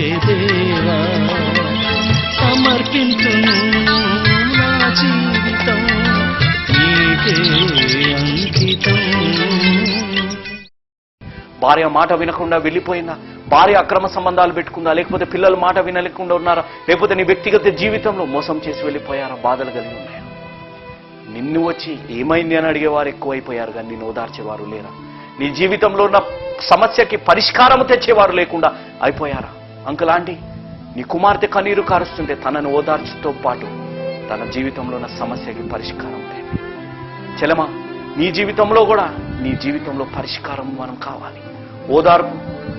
నీకే దేవా సమర్పించును నా జీవితం నీకే అంకితం. భార్య మాట వినకుండా వెళ్ళిపోయిందా? భార్య అక్రమ సంబంధాలు పెట్టుకుందా? లేకపోతే పిల్లల మాట వినలేకుండా ఉన్నారా? లేకపోతే నీ వ్యక్తిగత జీవితంలో మోసం చేసి వెళ్ళిపోయారా? బాధలు కలిగి ఉన్నాయా? నిన్ను వచ్చి ఏమైంది అని అడిగేవారు ఎక్కువైపోయారు, కానీ నిన్ను ఓదార్చేవారు లేరా? నీ జీవితంలో ఉన్న సమస్యకి పరిష్కారం తెచ్చేవారు లేకుండా అయిపోయారా? అంకులాంటి నీ కుమార్తె కన్నీరు కారుస్తుంటే తనను ఓదార్చుతో పాటు తన జీవితంలో ఉన్న సమస్యకి పరిష్కారం లేదు. చెలమా, నీ జీవితంలో కూడా నీ జీవితంలో పరిష్కారం మనం కావాలి. ఓదార్పు,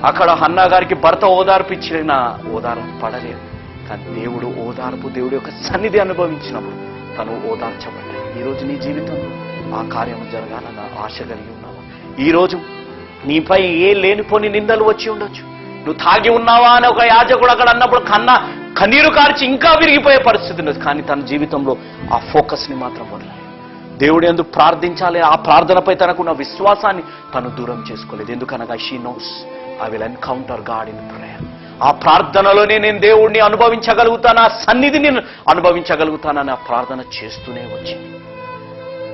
అక్కడ హన్నా గారికి భర్త ఓదార్పు ఇచ్చిన ఓదార్పు పడలేదు, కానీ దేవుడు ఓదార్పు, దేవుడి యొక్క సన్నిధి అనుభవించినప్పుడు తను ఓదార్చబడ్డాడు. ఈరోజు నీ జీవితంలో ఆ కార్యం జరగాలన్న ఆశ కలిగి ఉన్నావా? ఈరోజు నీపై ఏ లేనిపోని నిందలు వచ్చి ఉండొచ్చు. నువ్వు తాగి ఉన్నావా అని ఒక యాజకుడు అక్కడ అన్నప్పుడు కన్నీరు కార్చి ఇంకా విరిగిపోయే పరిస్థితి ఉండదు, కానీ తన జీవితంలో ఆ ఫోకస్ని మాత్రం వదలలేదు. దేవుడు ఎందుకు ప్రార్థించాలి, ఆ ప్రార్థనపై తనకున్న విశ్వాసాన్ని తను దూరం చేసుకోలేదు. ఎందుకనగా she knows I will encounter God in prayer. ఆ ప్రార్థనలోనే నేను దేవుడిని అనుభవించగలుగుతాను, ఆ సన్నిధిని అనుభవించగలుగుతానని ఆ ప్రార్థన చేస్తూనే వచ్చింది.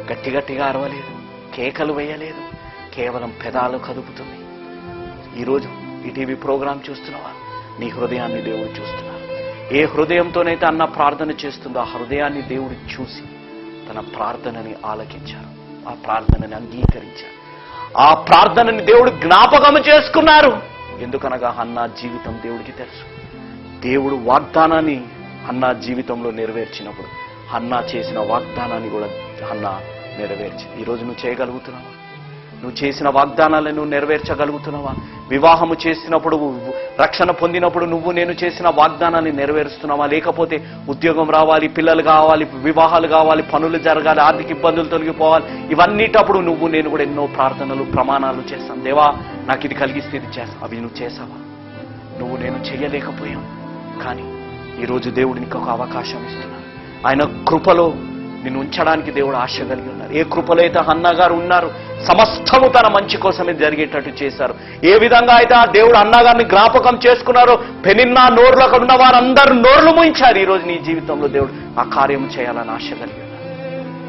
గట్టి గట్టిగా అరవలేదు, కేకలు వేయలేదు, కేవలం పెదాలు కదుపుతుంది. ఈరోజు ఈ టీవీ ప్రోగ్రాం చూస్తున్నావా? నీ హృదయాన్ని దేవుడు చూస్తున్నారు. ఏ హృదయంతోనైతే అన్న ప్రార్థన చేస్తుందో ఆ హృదయాన్ని దేవుడు చూసి తన ప్రార్థనని ఆలకించారు, ఆ ప్రార్థనని అంగీకరించారు, ఆ ప్రార్థనని దేవుడు జ్ఞాపకం చేసుకున్నారు. ఎందుకనగా హన్నా జీవితం దేవుడికి తెలుసు. దేవుడు వాగ్దానాన్ని హన్నా జీవితంలో నెరవేర్చినప్పుడు హన్నా చేసిన వాగ్దానాన్ని కూడా హన్నా నెరవేర్చింది. ఈరోజు నువ్వు చేయగలుగుతున్నావా? నువ్వు చేసిన వాగ్దానాలను నువ్వు నెరవేర్చగలుగుతున్నావా? వివాహము చేసినప్పుడు, రక్షణ పొందినప్పుడు నేను చేసిన వాగ్దానాన్ని నెరవేరుస్తున్నావా? లేకపోతే ఉద్యోగం రావాలి, పిల్లలు కావాలి, వివాహాలు కావాలి, పనులు జరగాలి, ఆర్థిక ఇబ్బందులు తొలగిపోవాలి, ఇవన్నిటప్పుడు నేను కూడా ఎన్నో ప్రార్థనలు, ప్రమాణాలు చేస్తాను. దేవా నాకు ఇది కలిగిస్తే ఇది చేస్తా. అవి నువ్వు చేసావా? నేను చేయలేకపోయాం, కానీ ఈరోజు దేవుడికి ఒక అవకాశం ఇస్తున్నాను. ఆయన కృపలో నిన్ను ఉంచడానికి దేవుడు ఆశ కలిగి ఉన్నారు. ఏ కృపలో అయితే హన్నా గారు ఉన్నారు, సమస్తము తన మంచి కోసమే జరిగేటట్టు చేశారు. ఏ విధంగా అయితే ఆ దేవుడు హన్నా గారిని జ్ఞాపకం చేసుకున్నారో, పెనిన్నా నోర్లు అక్కడ ఉన్న వారందరూ నోర్లు మూయించారు. ఈరోజు నీ జీవితంలో దేవుడు ఆ కార్యం చేయాలని ఆశ కలిగి ఉన్నారు.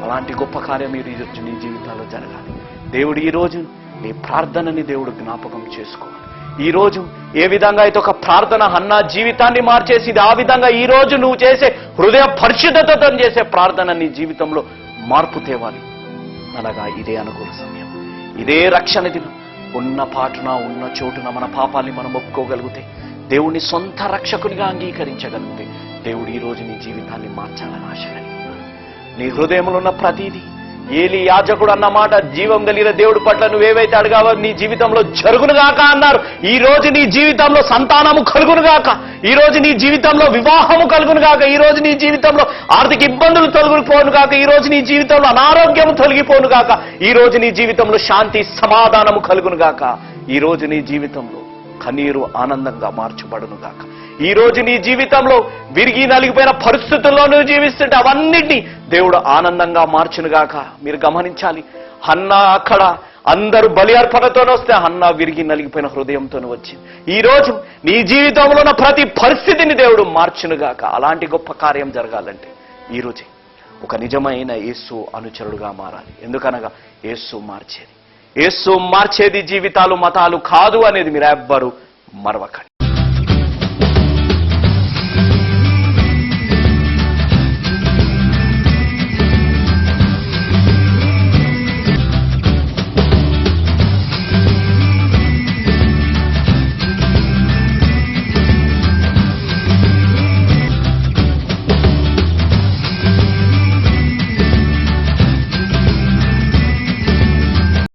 అలాంటి గొప్ప కార్యం ఈరోజు నీ జీవితాల్లో జరగాలి. దేవుడు ఈరోజు నీ ప్రార్థనని దేవుడు జ్ఞాపకం చేసుకోవాలి. ఈరోజు ఏ విధంగా అయితే ఒక ప్రార్థన హన్నా జీవితాన్ని మార్చేసింది, ఆ విధంగా ఈరోజు నువ్వు చేసే హృదయ పరిశుద్ధతతో చేసే ప్రార్థన నీ జీవితంలో మార్పు తేవాలి. అనగా ఇదే అనుకూల సమయం, ఇదే రక్షణ దినం. ఉన్న పాటున ఉన్న చోటున మన పాపాల్ని మనం ఒప్పుకోగలిగితే, దేవుణ్ణి సొంత రక్షకునిగా అంగీకరించగలిగితే, దేవుడు ఈరోజు నీ జీవితాన్ని మార్చాలని ఆశ కలిగి ఉన్నాడు. నీ హృదయంలో ఉన్న ప్రతిదీ ఏలి యాజకుడు అన్న మాట, జీవం కలిగిన దేవుడి పట్ల నువ్వేవైతే అడిగావో నీ జీవితంలో జరుగునుగాక అన్నారు. ఈ రోజు నీ జీవితంలో సంతానము కలుగునుగాక, ఈ రోజు నీ జీవితంలో వివాహము కలుగునుగాక, ఈ రోజు నీ జీవితంలో ఆర్థిక ఇబ్బందులు తొలగిపోనుగాక, ఈ రోజు నీ జీవితంలో అనారోగ్యము తొలగిపోనుగాక, ఈ రోజు నీ జీవితంలో శాంతి సమాధానము కలుగునుగాక, ఈ రోజు నీ జీవితంలో కన్నీరు ఆనందంగా మార్చబడునుగాక, ఈ రోజు నీ జీవితంలో విరిగి నలిగిపోయిన పరిస్థితుల్లో నువ్వు జీవిస్తుంటే అవన్నిటినీ దేవుడు ఆనందంగా మార్చునుగాక. మీరు గమనించాలి, హన్నా అక్కడ అందరూ బలి అర్పణతోనే వస్తే హన్నా విరిగి నలిగిపోయిన హృదయంతోనే వచ్చింది. ఈ రోజు నీ జీవితంలో ఉన్న ప్రతి పరిస్థితిని దేవుడు మార్చునుగాక. అలాంటి గొప్ప కార్యం జరగాలంటే ఈ రోజే ఒక నిజమైన యేసు అనుచరుడుగా మారాలి. ఎందుకనగా యేసు మార్చేది జీవితాలు, మతాలు కాదు అనేది మీరు ఎవ్వరూ మరవకండి.